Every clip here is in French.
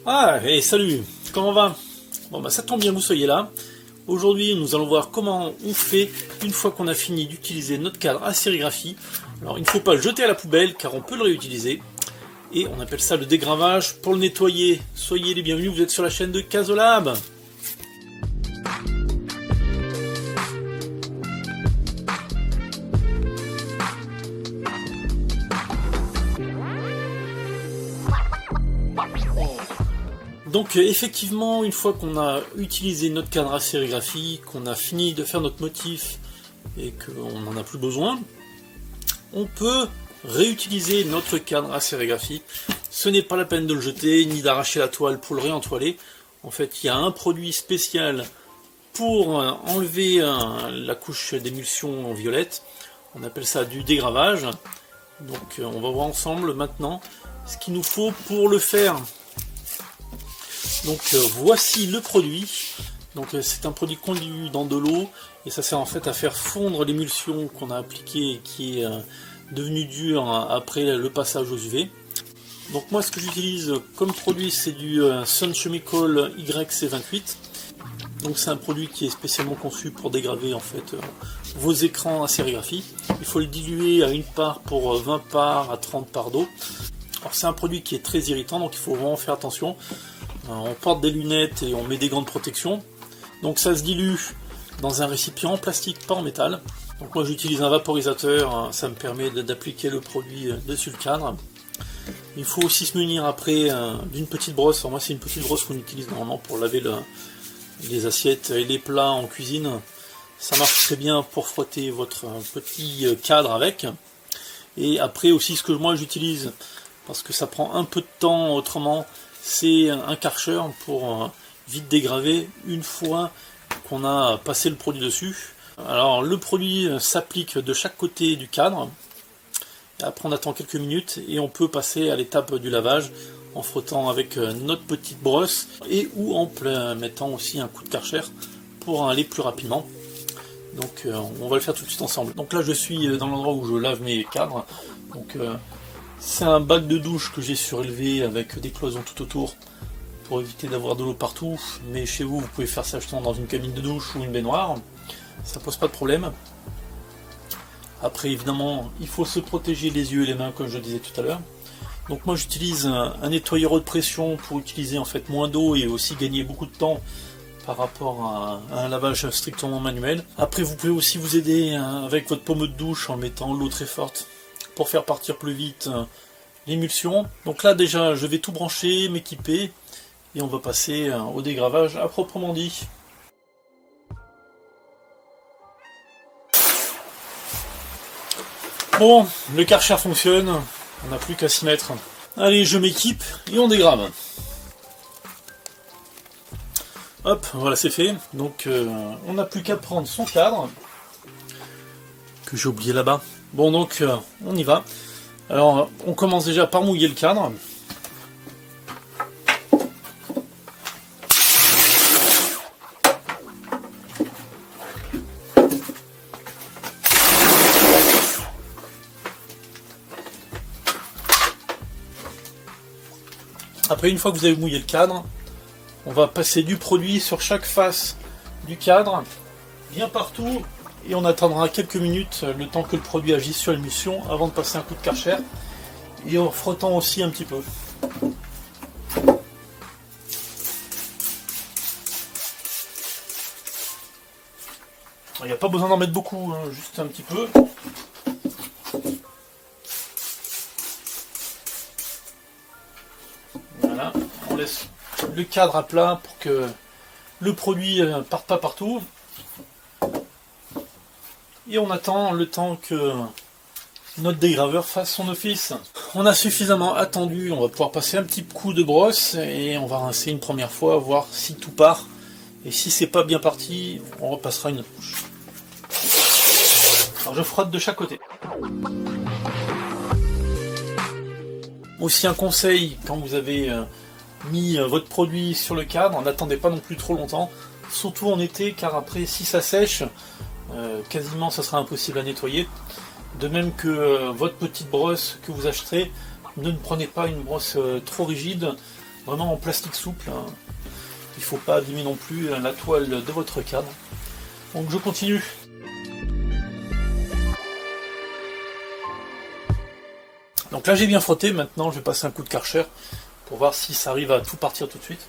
Ah, et salut, comment va? Bon bah ça tombe bien que vous soyez là. Aujourd'hui nous allons voir comment on fait une fois qu'on a fini d'utiliser notre cadre à sérigraphie. Alors il ne faut pas le jeter à la poubelle car on peut le réutiliser. Et on appelle ça le dégravage. Pour le nettoyer, soyez les bienvenus, vous êtes sur la chaîne de Casolab. Donc effectivement, une fois qu'on a utilisé notre cadre à sérigraphie, qu'on a fini de faire notre motif et qu'on n'en a plus besoin, on peut réutiliser notre cadre à sérigraphie. Ce n'est pas la peine de le jeter, ni d'arracher la toile pour le réentoiler. En fait, il y a un produit spécial pour enlever la couche d'émulsion en violette. On appelle ça du dégravage. Donc on va voir ensemble maintenant ce qu'il nous faut pour le faire. Donc voici le produit. Donc c'est un produit conduit dans de l'eau et ça sert en fait à faire fondre l'émulsion qu'on a appliquée et qui est devenue dure après le passage aux UV. Donc moi ce que j'utilise comme produit c'est du Sun Chemical YC28. Donc c'est un produit qui est spécialement conçu pour dégraver en fait vos écrans à sérigraphie. Il faut le diluer à une part pour 20 parts à 30 parts d'eau. Alors c'est un produit qui est très irritant donc il faut vraiment faire attention. On porte des lunettes et on met des gants de protection. Donc ça se dilue dans un récipient en plastique, pas en métal. Donc moi j'utilise un vaporisateur, ça me permet d'appliquer le produit dessus le cadre. Il faut aussi se munir après d'une petite brosse. Alors moi c'est une petite brosse qu'on utilise normalement pour laver les assiettes et les plats en cuisine. Ça marche très bien pour frotter votre petit cadre avec. Et après aussi ce que moi j'utilise, parce que ça prend un peu de temps autrement, c'est un Karcher pour vite dégraver une fois qu'on a passé le produit dessus. Alors le produit s'applique de chaque côté du cadre. Après on attend quelques minutes et on peut passer à l'étape du lavage en frottant avec notre petite brosse et ou en mettant aussi un coup de Karcher pour aller plus rapidement. Donc on va le faire tout de suite ensemble. Donc là je suis dans l'endroit où je lave mes cadres. Donc c'est un bac de douche que j'ai surélevé avec des cloisons tout autour pour éviter d'avoir de l'eau partout, mais chez vous, vous pouvez faire ça justement dans une cabine de douche ou une baignoire, ça pose pas de problème. Après évidemment, il faut se protéger les yeux et les mains comme je le disais tout à l'heure. Donc moi j'utilise un nettoyeur haute pression pour utiliser en fait moins d'eau et aussi gagner beaucoup de temps par rapport à un lavage strictement manuel. Après vous pouvez aussi vous aider avec votre pommeau de douche en mettant l'eau très forte pour faire partir plus vite l'émulsion. Donc là déjà je vais tout brancher, m'équiper et on va passer au dégravage à proprement dit. Bon, le Karcher fonctionne, on n'a plus qu'à s'y mettre. Allez, je m'équipe et on dégrave. Hop, voilà c'est fait. Donc on n'a plus qu'à prendre son cadre, que j'ai oublié là-bas. Bon donc on y va. Alors on commence déjà par mouiller le cadre. Après une fois que vous avez mouillé le cadre, on va passer du produit sur chaque face du cadre, bien partout. Et on attendra quelques minutes, le temps que le produit agisse sur l'émulsion, avant de passer un coup de Karcher, et en frottant aussi un petit peu. Il n'y a pas besoin d'en mettre beaucoup, hein, juste un petit peu. Voilà, on laisse le cadre à plat pour que le produit ne parte pas partout. Et on attend le temps que notre dégraveur fasse son office. On a suffisamment attendu, on va pouvoir passer un petit coup de brosse et on va rincer une première fois, voir si tout part. Et si c'est pas bien parti, on repassera une autre couche. Alors je frotte de chaque côté. Aussi un conseil, quand vous avez mis votre produit sur le cadre, n'attendez pas non plus trop longtemps, surtout en été, car après si ça sèche, quasiment ça sera impossible à nettoyer. De même que votre petite brosse que vous acheterez, ne prenez pas une brosse trop rigide, vraiment en plastique souple, hein. Il ne faut pas abîmer non plus la toile de votre cadre. Donc je continue. Donc là j'ai bien frotté, maintenant je vais passer un coup de Karcher pour voir si ça arrive à tout partir tout de suite.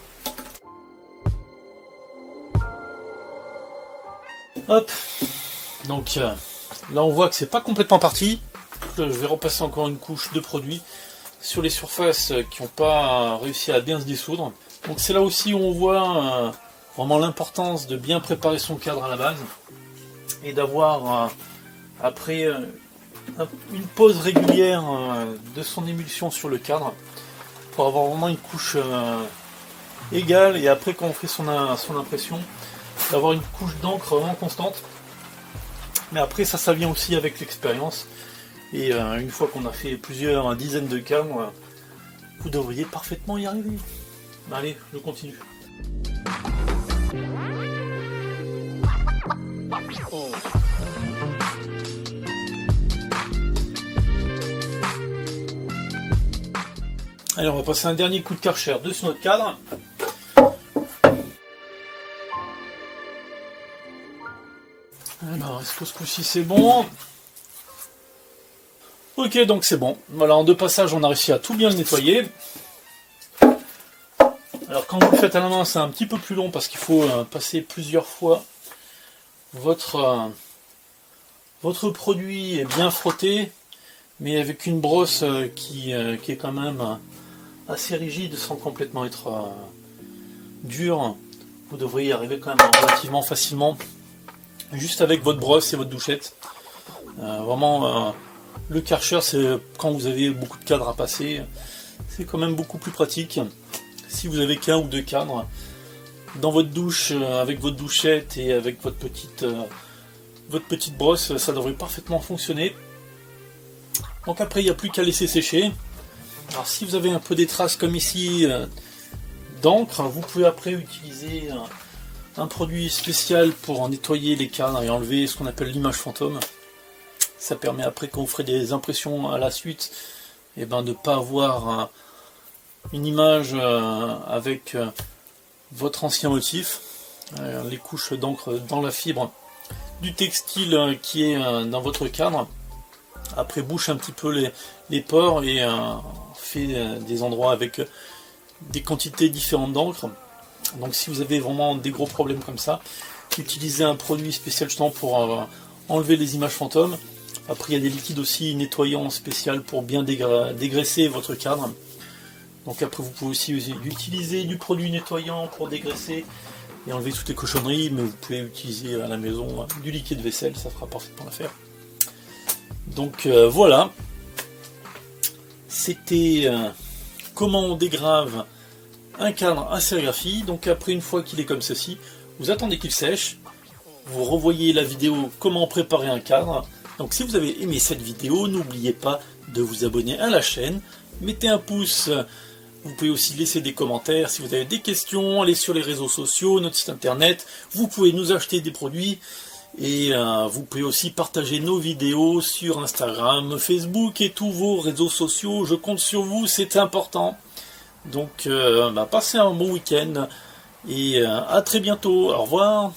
Hop, donc là on voit que c'est pas complètement parti. Je vais repasser encore une couche de produit sur les surfaces qui n'ont pas réussi à bien se dissoudre. Donc c'est là aussi où on voit vraiment l'importance de bien préparer son cadre à la base et d'avoir après une pause régulière de son émulsion sur le cadre pour avoir vraiment une couche égale, et après quand on fait son impression, d'avoir une couche d'encre vraiment constante. Mais après ça vient aussi avec l'expérience, et une fois qu'on a fait plusieurs dizaines de cadres, vous devriez parfaitement y arriver. Allez, je continue. Allez, on va passer un dernier coup de Karcher sur notre cadre. Alors, est-ce que ce coup-ci c'est bon? Ok, donc c'est bon. Voilà, en 2 passages, on a réussi à tout bien le nettoyer. Alors, quand vous le faites à la main, c'est un petit peu plus long parce qu'il faut passer plusieurs fois votre produit est bien frotté, mais avec une brosse qui est quand même assez rigide sans complètement être dure. Vous devriez y arriver quand même relativement facilement, juste avec votre brosse et votre douchette. Vraiment, le Karcher, c'est quand vous avez beaucoup de cadres à passer, c'est quand même beaucoup plus pratique. Si vous avez qu'un ou 2 cadres dans votre douche, avec votre douchette et avec votre petite brosse, ça devrait parfaitement fonctionner. Donc après, il n'y a plus qu'à laisser sécher. Alors si vous avez un peu des traces comme ici d'encre, vous pouvez après utiliser un produit spécial pour nettoyer les cadres et enlever ce qu'on appelle l'image fantôme. Ça permet après, quand vous ferez des impressions à la suite, de ne pas avoir une image avec votre ancien motif. Les couches d'encre dans la fibre du textile qui est dans votre cadre après bouche un petit peu les pores et fait des endroits avec des quantités différentes d'encre. Donc si vous avez vraiment des gros problèmes comme ça, utilisez un produit spécial justement pour enlever les images fantômes. Après, il y a des liquides aussi nettoyants spéciaux pour bien dégraisser votre cadre. Donc après, vous pouvez aussi utiliser du produit nettoyant pour dégraisser et enlever toutes les cochonneries, mais vous pouvez utiliser à la maison du liquide vaisselle, ça fera parfaitement l'affaire. Donc voilà, c'était comment on dégrave un cadre à sérigraphie. Donc après, une fois qu'il est comme ceci, vous attendez qu'il sèche, vous revoyez la vidéo comment préparer un cadre. Donc si vous avez aimé cette vidéo, n'oubliez pas de vous abonner à la chaîne, mettez un pouce, vous pouvez aussi laisser des commentaires si vous avez des questions, allez sur les réseaux sociaux, notre site internet, vous pouvez nous acheter des produits et vous pouvez aussi partager nos vidéos sur Instagram, Facebook et tous vos réseaux sociaux. Je compte sur vous, c'est important. Donc passez un bon week-end et à très bientôt, au revoir.